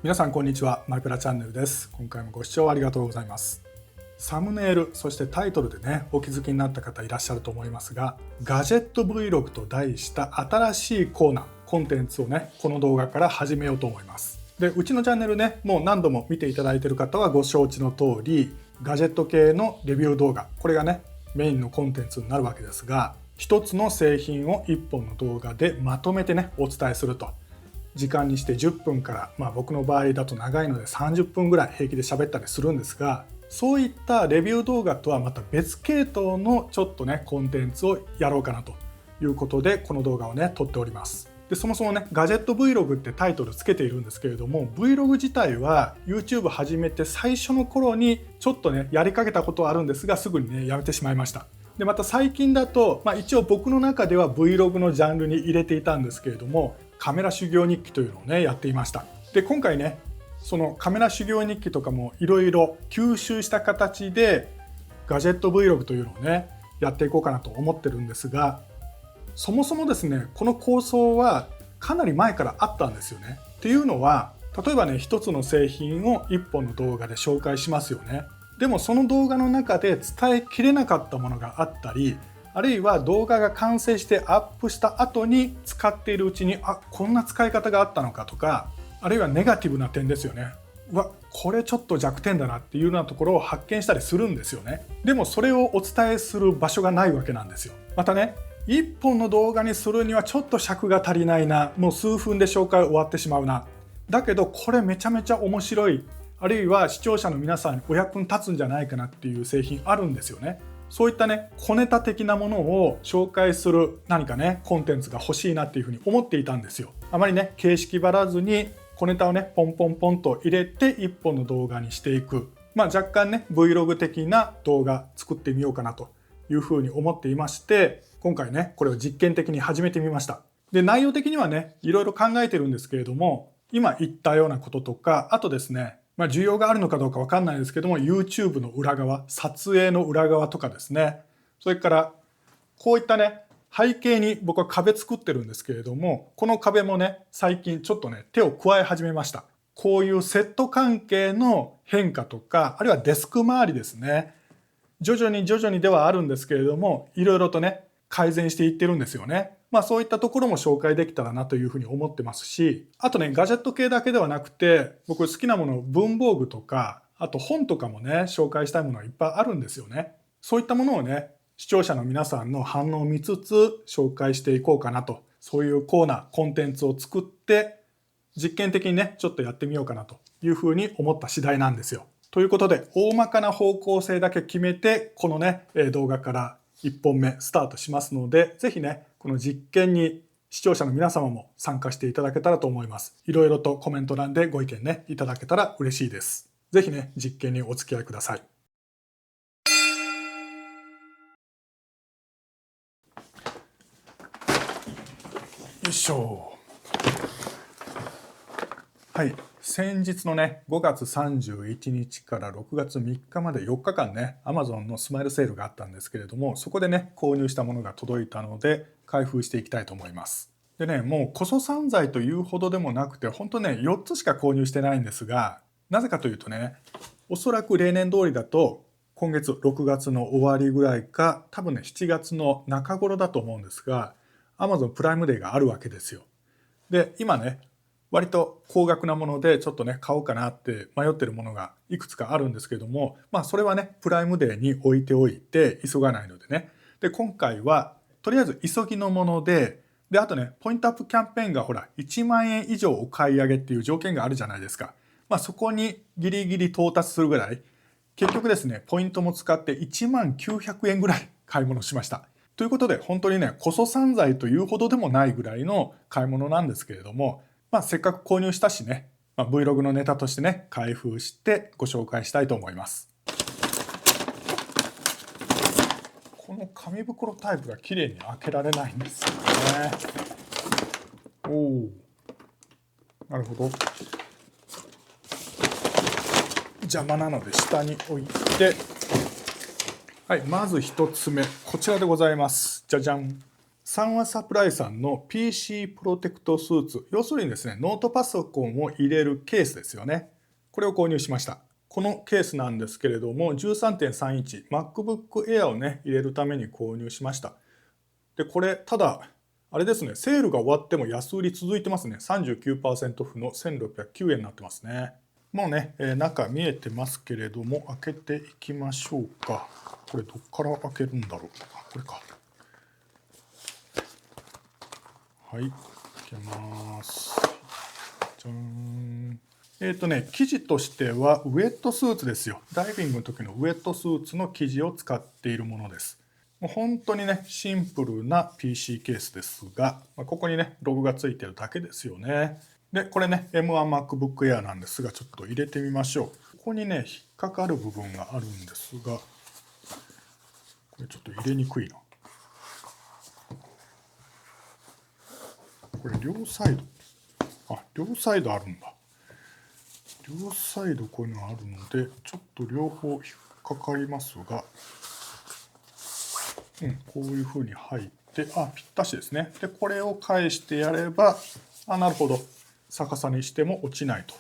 皆さんこんにちは、マイペラチャンネルです。今回もご視聴ありがとうございます。サムネイル、そしてタイトルでね、お気づきになった方いらっしゃると思いますが、ガジェット Vlog と題した新しいコーナー、コンテンツをね、この動画から始めようと思います。で、うちのチャンネルね、もう何度も見ていただいている方はご承知の通り、ガジェット系のレビュー動画、これがね、メインのコンテンツになるわけですが、一つの製品を一本の動画でまとめてね、お伝えすると。時間にして10分から、僕の場合だと長いので30分ぐらい平気で喋ったりするんですが、そういったレビュー動画とはまた別系統のちょっとねコンテンツをやろうかなということでこの動画をね撮っております。でそもそもねガジェット Vlog ってタイトルつけているんですけれども、 Vlog 自体は YouTube 始めて最初の頃にちょっとねやりかけたことはあるんですが、すぐにねやめてしまいました。でまた最近だと、一応僕の中では Vlog のジャンルに入れていたんですけれども、カメラ修行日記というのをねやっていました。で今回ねそのカメラ修行日記とかもいろいろ吸収した形でガジェット Vlog というのをねやっていこうかなと思ってるんですが、そもそもですねこの構想はかなり前からあったんですよね。っていうのは、例えばね一つの製品を一本の動画で紹介しますよね。でもその動画の中で伝えきれなかったものがあったり、あるいは動画が完成してアップした後に使っているうちに、こんな使い方があったのかとか、あるいはネガティブな点ですよね。これちょっと弱点だなっていうようなところを発見したりするんですよね。でもそれをお伝えする場所がないわけなんですよ。またね、一本の動画にするにはちょっと尺が足りないな、もう数分で紹介終わってしまうな、だけどこれめちゃめちゃ面白い、あるいは視聴者の皆さんにお役に立つんじゃないかなっていう製品あるんですよね。そういったね小ネタ的なものを紹介する何かねコンテンツが欲しいなっていうふうに思っていたんですよ。あまりね形式ばらずに小ネタをねポンポンポンと入れて一本の動画にしていく、若干ね Vlog 的な動画作ってみようかなというふうに思っていまして、今回ねこれを実験的に始めてみました。で内容的にはねいろいろ考えてるんですけれども、今言ったようなこととか、あとですね需要があるのかどうかわかんないですけども YouTube の裏側、撮影の裏側とかですね、それからこういったね背景に僕は壁作ってるんですけれども、この壁もね最近ちょっとね手を加え始めました。こういうセット関係の変化とか、あるいはデスク周りですね、徐々にではあるんですけれども、いろいろとね改善していってるんですよね。そういったところも紹介できたらなというふうに思ってますし、あとねガジェット系だけではなくて、僕好きなもの文房具とか、あと本とかもね紹介したいものがいっぱいあるんですよね。そういったものをね視聴者の皆さんの反応を見つつ紹介していこうかなと、そういうコーナーコンテンツを作って実験的にねちょっとやってみようかなというふうに思った次第なんですよ。ということで大まかな方向性だけ決めてこのね動画から1本目スタートしますので、ぜひねこの実験に視聴者の皆様も参加していただけたらと思います。いろいろとコメント欄でご意見ねいただけたら嬉しいです。ぜひね実験にお付き合いください。よいしょ。はい、先日のね5月31日から6月3日まで4日間ね Amazon のスマイルセールがあったんですけれども、そこでね購入したものが届いたので開封していきたいと思います。でね、もうこそ散財というほどでもなくて、本当ね4つしか購入してないんですが、なぜかというとね、おそらく例年通りだと今月6月の終わりぐらいか、多分ね7月の中頃だと思うんですが、 Amazon プライムデーがあるわけですよ。で今ね割と高額なものでちょっとね買おうかなって迷ってるものがいくつかあるんですけれども、それはねプライムデーに置いておいて急がないのでね。で今回はとりあえず急ぎのもので、あとねポイントアップキャンペーンがほら1万円以上お買い上げっていう条件があるじゃないですか。そこにギリギリ到達するぐらい、結局ですねポイントも使って1万900円ぐらい買い物しました。ということで本当にねこそ散財というほどでもないぐらいの買い物なんですけれども、せっかく購入したしね、Vlog のネタとしてね開封してご紹介したいと思います。この紙袋タイプが綺麗に開けられないんですよね。おお、なるほど。邪魔なので下に置いて、はい、まず1つ目こちらでございます。じゃじゃん。三和サプライさんの PC プロテクトスーツ、要するにですね、ノートパソコンを入れるケースですよね。これを購入しました。このケースなんですけれども、13.3 インチ MacBook Air をね、入れるために購入しました。で、これ、ただ、あれですね、セールが終わっても安売り続いてますね。39% オフの1609円になってますね。もうね、中見えてますけれども、開けていきましょうか。これどっから開けるんだろう。これか。はい、開けます。じゃーん。生地としてはウェットスーツですよ。ダイビングの時のウェットスーツの生地を使っているものです。もう本当にね、シンプルな PC ケースですが、ここにね、ロゴがついてるだけですよね。で、これね、M1MacBook Air なんですが、ちょっと入れてみましょう。ここにね、引っかかる部分があるんですが、これちょっと入れにくいな。これ両サイド。両サイドあるんだ。両サイドこういうのがあるので、ちょっと両方引っかかりますが、こういう風に入って、ぴったしですね。で、これを返してやれば、なるほど。逆さにしても落ちないと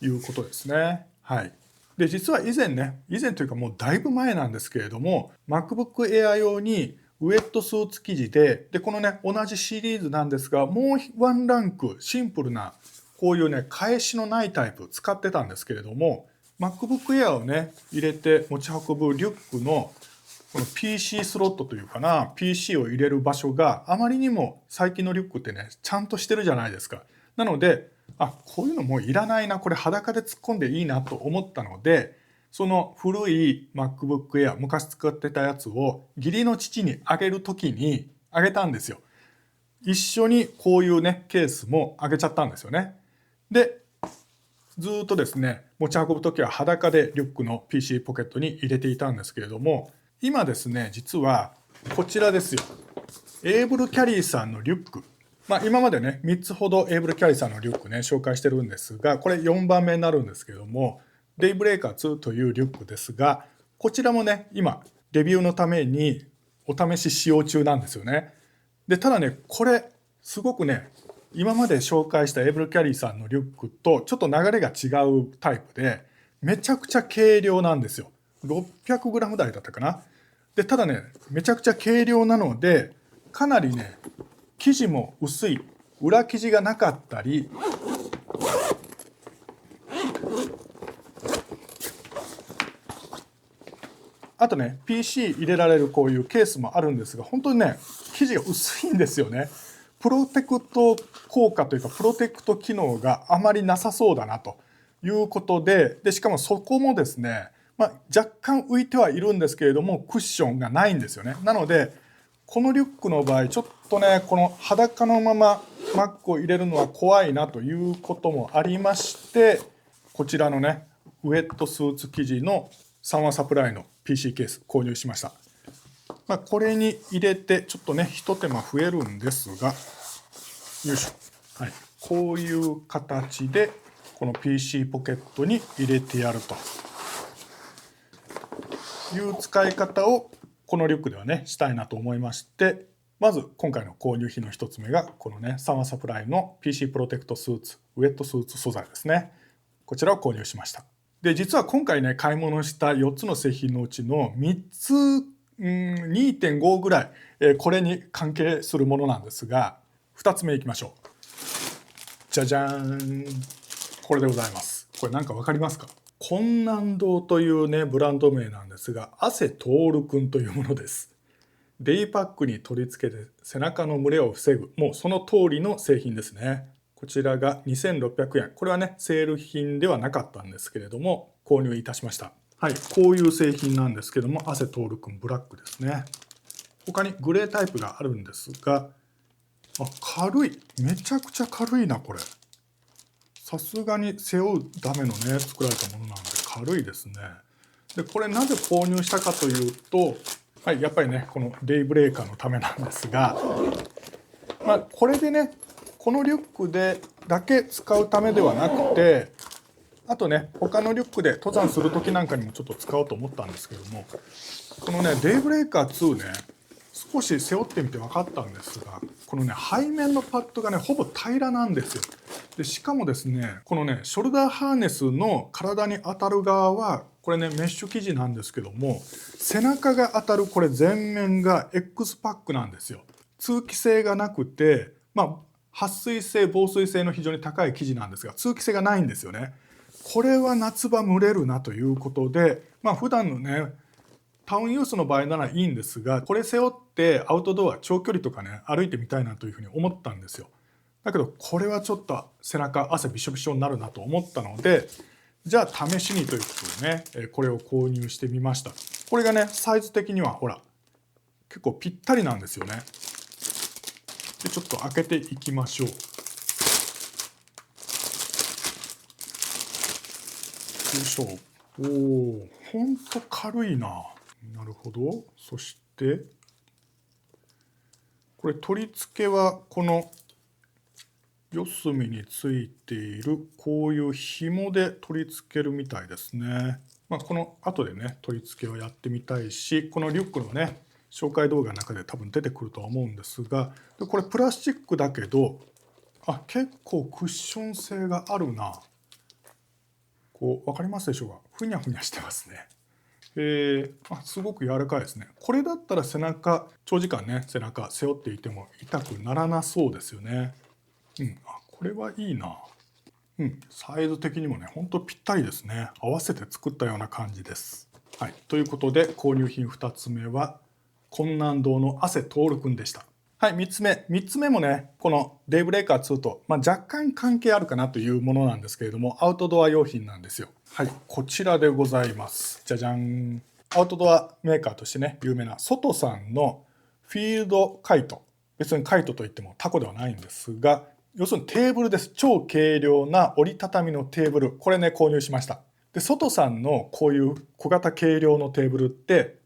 いうことですね。はい。で、実は以前というかもうだいぶ前なんですけれども、MacBook Air 用にウェットスーツ生地で、このね、同じシリーズなんですが、もうワンランクシンプルな、こういうね、返しのないタイプ使ってたんですけれども、MacBook Air をね、入れて持ち運ぶリュックのこの PC スロットというかな、PC を入れる場所があまりにも最近のリュックってね、ちゃんとしてるじゃないですか。なので、こういうのもういらないな、これ裸で突っ込んでいいなと思ったので、その古い MacBook Air、昔使ってたやつを義理の父にあげるときにあげたんですよ。一緒にこういうね、ケースもあげちゃったんですよね。で、ずっとですね、持ち運ぶときは裸でリュックの PC ポケットに入れていたんですけれども、今ですね、実はこちらですよ。エーブルキャリーさんのリュック。今までね、3つほどエーブルキャリーさんのリュックね、紹介してるんですが、これ4番目になるんですけれども、デイブレーカー2というリュックですが、こちらもね、今、レビューのためにお試し使用中なんですよね。で、ただね、これ、すごくね、今まで紹介したエーブルキャリーさんのリュックとちょっと流れが違うタイプで、めちゃくちゃ軽量なんですよ。600g 台だったかな。で、ただね、めちゃくちゃ軽量なので、かなりね、生地も薄い、裏生地がなかったり、あとね、PC 入れられるこういうケースもあるんですが、本当にね、生地が薄いんですよね。プロテクト効果というか、プロテクト機能があまりなさそうだなということで、しかもそこもですね、若干浮いてはいるんですけれども、クッションがないんですよね。なので、このリュックの場合、ちょっとね、この裸のまま Mac を入れるのは怖いなということもありまして、こちらのね、ウェットスーツ生地の三和サプライの PC ケース購入しました。これに入れて、ちょっとね、一手間増えるんですが、よいしょ。はい。こういう形で、この PC ポケットに入れてやるという使い方を、このリュックではね、したいなと思いまして、まず今回の購入費の一つ目が、このね、三和サプライの PC プロテクトスーツ、ウェットスーツ素材ですね。こちらを購入しました。で、実は今回ね、買い物した4つの製品のうちの3つ、2.5 ぐらい、これに関係するものなんですが、2つ目いきましょう。じゃじゃーん。これでございます。これなんかわかりますか？金南堂というね、ブランド名なんですが、汗徹くんというものです。デイパックに取り付けて背中の蒸れを防ぐ、もうその通りの製品ですね。こちらが2600円。これはね、セール品ではなかったんですけれども、購入いたしました。はい、こういう製品なんですけども、汗徹くんブラックですね。他にグレータイプがあるんですが、軽い。めちゃくちゃ軽いな、これ。さすがに背負うためのね、作られたものなので軽いですね。で、これなぜ購入したかというと、はい、やっぱりね、このデイブレーカーのためなんですが、これでね、このリュックでだけ使うためではなくて、あとね、他のリュックで登山する時なんかにもちょっと使おうと思ったんですけども、このね、デイブレーカー2ね、少し背負ってみて分かったんですが、このね背面のパッドがねほぼ平らなんですよ。でしかもですね、このねショルダーハーネスの体に当たる側はこれねメッシュ生地なんですけども、背中が当たるこれ前面が X パックなんですよ。通気性がなくて、撥水性防水性の非常に高い生地なんですが、通気性がないんですよね。これは夏場蒸れるなということで、普段のねタウンユースの場合ならいいんですが、これ背負ってアウトドア長距離とかね歩いてみたいなというふうに思ったんですよ。だけどこれはちょっと背中汗びしょびしょになるなと思ったので、じゃあ試しにということでねこれを購入してみました。これがねサイズ的にはほら結構ぴったりなんですよね。でちょっと開けていきましょう。よいしょ。おお、ほんと軽いな。なるほど。そしてこれ取り付けはこの四隅についているこういう紐で取り付けるみたいですね。この後でね取り付けをやってみたいし、このリュックのね紹介動画の中で多分出てくるとは思うんですが、これプラスチックだけど結構クッション性があるな。こう分かりますでしょうか。ふにゃふにゃしてますね。すごく柔らかいですね。これだったら長時間ね背中背負っていても痛くならなそうですよね。これはいいな。サイズ的にもねほんとぴったりですね。合わせて作ったような感じです。はい、ということで購入品2つ目は困難堂の汗徹くんでした。はい、3つ目もねこのデイブレイカー2と、若干関係あるかなというものなんですけれども、アウトドア用品なんですよ。はい、こちらでございます。じゃじゃん。アウトドアメーカーとしてね有名なソトさんのフィールドカイト。別にカイトといってもタコではないんですが、要するにテーブルです。超軽量な折りたたみのテーブル、これね購入しました。でソトさんのこういう小型軽量のテーブルって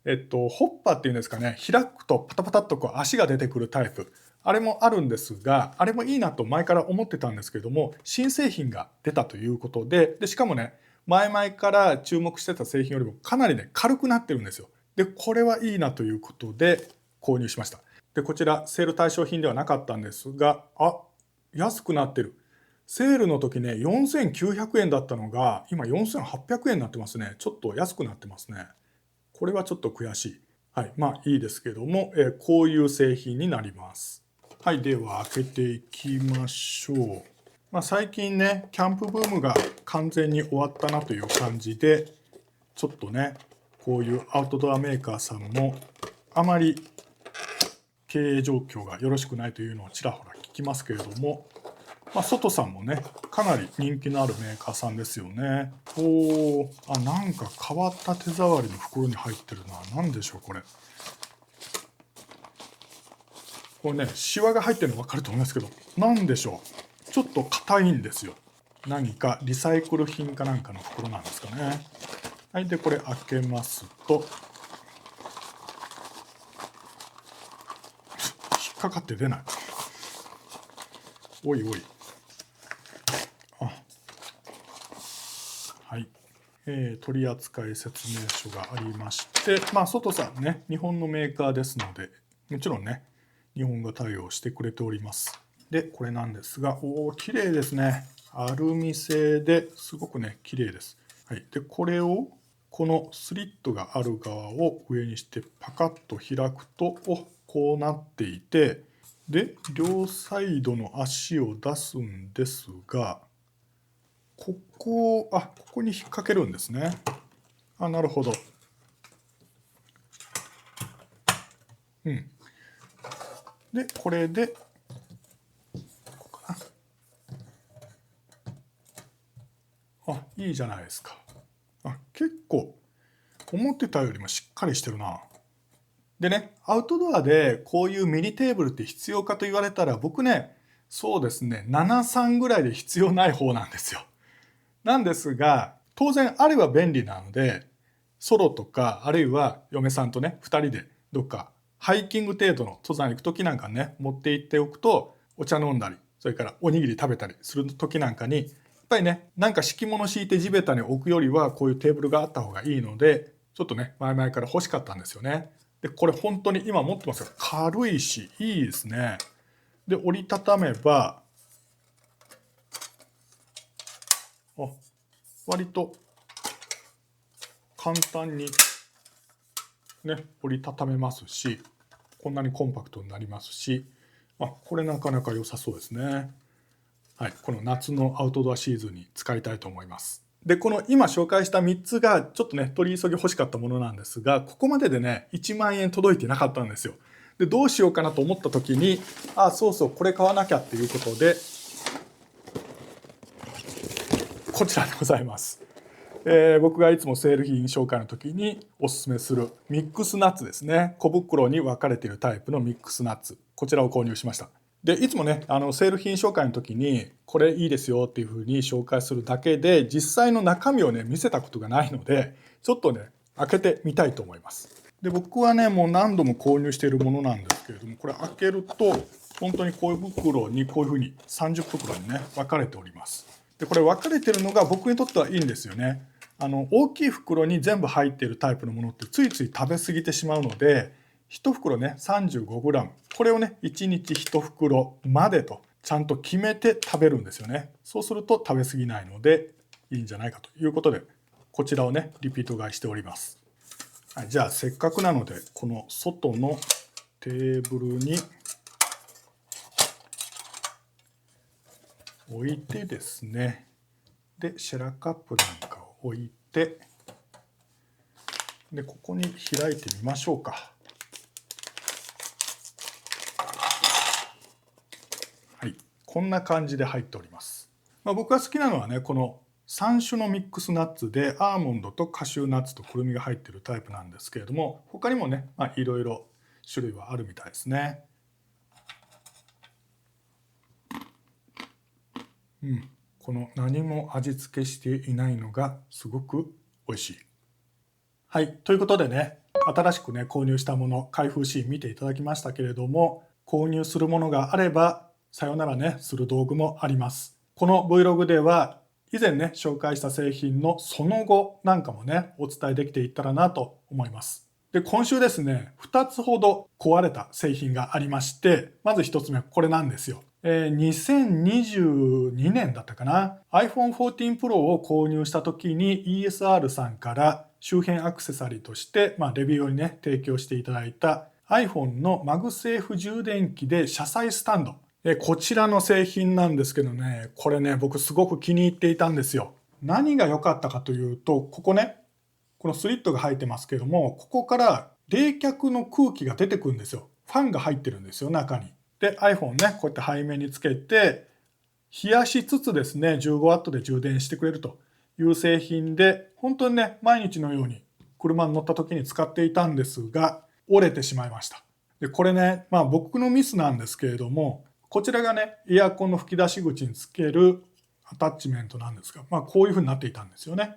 ホッパーっていうんですかね、開くとパタパタっとこう足が出てくるタイプ、あれもあるんですが、あれもいいなと前から思ってたんですけれども、新製品が出たということで、しかもね前々から注目してた製品よりもかなりね軽くなってるんですよ。でこれはいいなということで購入しました。でこちらセール対象品ではなかったんですが、安くなってる。セールの時ね4900円だったのが今4800円になってますね。ちょっと安くなってますね。これはちょっと悔しい。はい、いいですけども、こういう製品になります。はい、では開けていきましょう。最近ね、キャンプブームが完全に終わったなという感じで、ちょっとね、こういうアウトドアメーカーさんもあまり経営状況がよろしくないというのをちらほら聞きますけれども、ソトさんもねかなり人気のあるメーカーさんですよね。なんか変わった手触りの袋に入ってるな。何でしょうこれ。これねシワが入ってるの分かると思いますけど、何でしょう。ちょっと硬いんですよ。何かリサイクル品かなんかの袋なんですかね。はい、でこれ開けますと引っかかって出ない。おいおい。はい、取扱説明書がありまして、ソトさんね日本のメーカーですので、もちろんね日本語対応してくれております。でこれなんですが、綺麗ですね。アルミ製ですごくね綺麗です。はい、でこれをこのスリットがある側を上にしてパカッと開くとこうなっていて、で両サイドの足を出すんですが、ここに引っ掛けるんですね。なるほど。でこれでこうかな。いいじゃないですか。結構思ってたよりもしっかりしてるな。でねアウトドアでこういうミニテーブルって必要かと言われたら、僕ねそうですね7、3ぐらいで必要ない方なんですよ。なんですが当然あれば便利なので、ソロとかあるいは嫁さんとね2人でどっかハイキング程度の登山に行く時なんかね持って行っておくと、お茶飲んだりそれからおにぎり食べたりする時なんかにやっぱりねなんか敷物敷いて地べたに置くよりはこういうテーブルがあった方がいいので、ちょっとね前々から欲しかったんですよね。でこれ本当に今持ってますが軽いしいいですね。で折りたためば割と簡単にね折りたためますし、こんなにコンパクトになりますし、これなかなか良さそうですね。はい、この夏のアウトドアシーズンに使いたいと思います。でこの今紹介した3つがちょっとね取り急ぎ欲しかったものなんですが、ここまででね1万円届いてなかったんですよ。でどうしようかなと思った時にそうそうこれ買わなきゃっていうことでこちらでございます。僕がいつもセール品紹介の時におすすめするミックスナッツですね。小袋に分かれているタイプのミックスナッツ、こちらを購入しました。でいつもねセール品紹介の時にこれいいですよっていうふうに紹介するだけで実際の中身をね見せたことがないので、ちょっとね開けてみたいと思います。で僕はねもう何度も購入しているものなんですけれども、これ開けると本当に小袋にこういうふうに30袋にね分かれております。でこれ分かれてるのが僕にとってはいいんですよね。大きい袋に全部入っているタイプのものってついつい食べ過ぎてしまうので、1袋ね 35g、 これをね1日1袋までとちゃんと決めて食べるんですよね。そうすると食べ過ぎないのでいいんじゃないかということで、こちらをねリピート買いしております。はい、じゃあせっかくなのでこの外のテーブルに置いてですね、でシェラカップなんかを置いて、でここに開いてみましょうか。はい、こんな感じで入っております。僕が好きなのはねこの3種のミックスナッツでアーモンドとカシューナッツとくるみが入っているタイプなんですけれども、他にもねいろいろ種類はあるみたいですね。この何も味付けしていないのがすごく美味しい。はい、ということでね新しくね購入したもの開封シーン見ていただきましたけれども、購入するものがあればさよならねする道具もあります。この Vlog では以前ね紹介した製品のその後なんかもねお伝えできていったらなと思います。で今週ですね2つほど壊れた製品がありまして、まず1つ目これなんですよ。2022年だったかな、 iPhone 14 Pro を購入した時に ESR さんから周辺アクセサリーとして、レビューにね提供していただいた iPhone のマグセーフ充電器で車載スタンド、こちらの製品なんですけどね、これね僕すごく気に入っていたんですよ。何が良かったかというと、ここねこのスリットが入ってますけども、ここから冷却の空気が出てくるんですよ。ファンが入ってるんですよ中に。で iPhone ねこうやって背面につけて冷やしつつですね 15W で充電してくれるという製品で、本当にね毎日のように車に乗った時に使っていたんですが折れてしまいました。でこれね僕のミスなんですけれども、こちらがねエアコンの吹き出し口につけるアタッチメントなんですが、こういう風になっていたんですよね。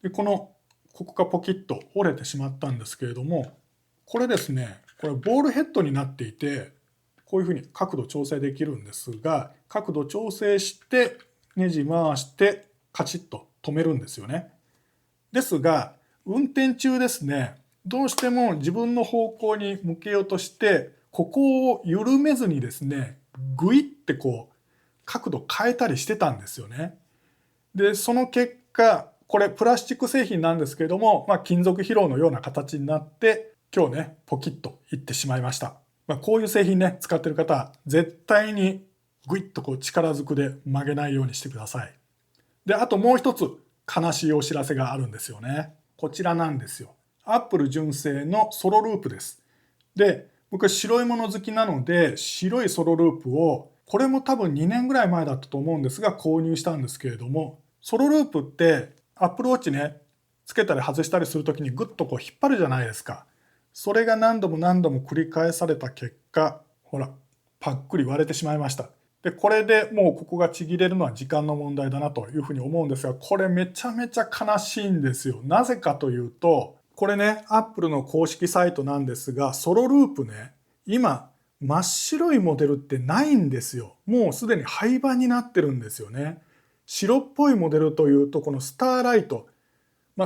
でここがポキッと折れてしまったんですけれども、これですねこれボールヘッドになっていて、こういうふうに角度調整できるんですが、角度調整してネジ回してカチッと止めるんですよね。ですが運転中ですねどうしても自分の方向に向けようとしてここを緩めずにですねグイってこう角度変えたりしてたんですよね。でその結果これプラスチック製品なんですけれども、金属疲労のような形になって今日ねポキッといってしまいました。こういう製品ね使ってる方は絶対にグイッとこう力ずくで曲げないようにしてください。であともう一つ悲しいお知らせがあるんですよね。こちらなんですよ。Apple 純正のソロループです。で僕は白いもの好きなので白いソロループをこれも多分2年ぐらい前だったと思うんですが購入したんですけれども、ソロループってApple Watchねつけたり外したりするときにグッとこう引っ張るじゃないですか。それが何度も何度も繰り返された結果、ほらパックリ割れてしまいました。でこれでもうここがちぎれるのは時間の問題だなというふうに思うんですが、これめちゃめちゃ悲しいんですよ。なぜかというとこれね Apple の公式サイトなんですが、ソロループね今真っ白いモデルってないんですよ。もうすでに廃盤になってるんですよね。白っぽいモデルというとこのスターライト、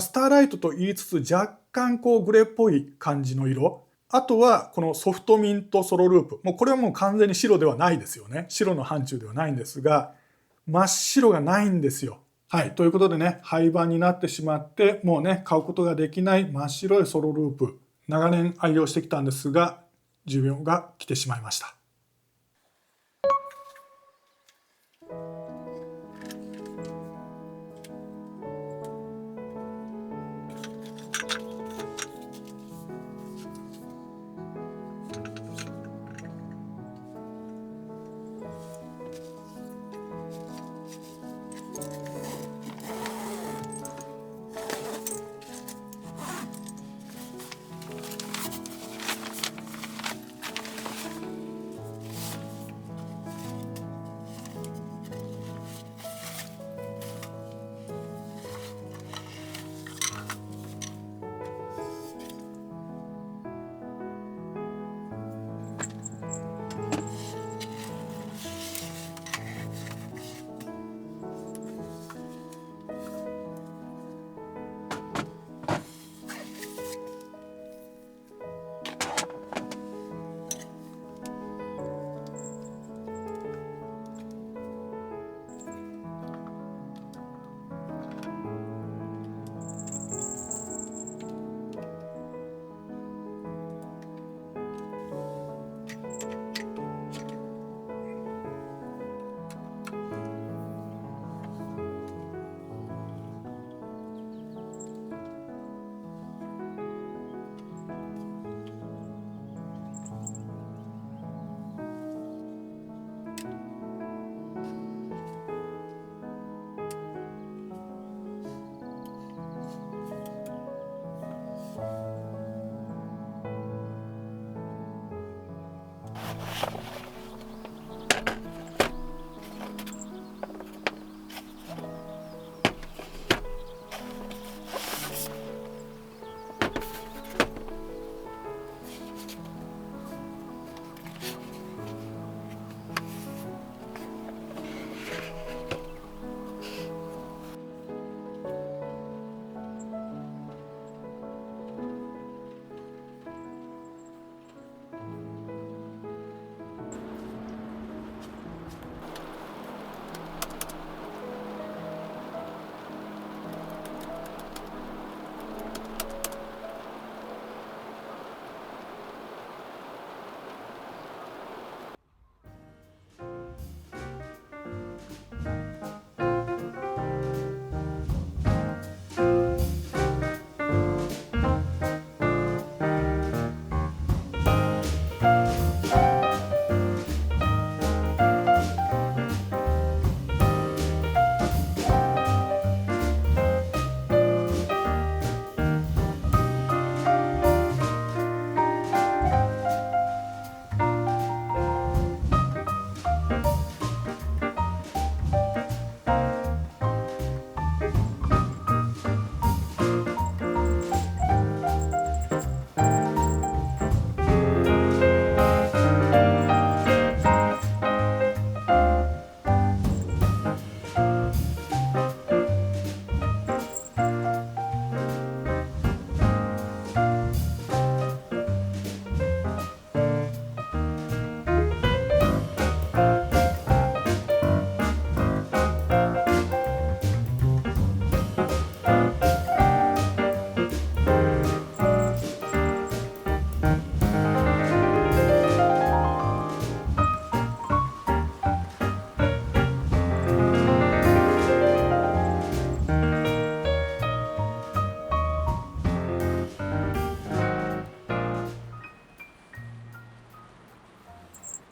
スターライトと言いつつ若干グレーっぽい感じの色。あとはこのソフトミントソロループ。これはもう完全に白ではないですよね。白の範疇ではないんですが、真っ白がないんですよ。はい。ということでね、廃盤になってしまって、もうね、買うことができない真っ白いソロループ。長年愛用してきたんですが、寿命が来てしまいました。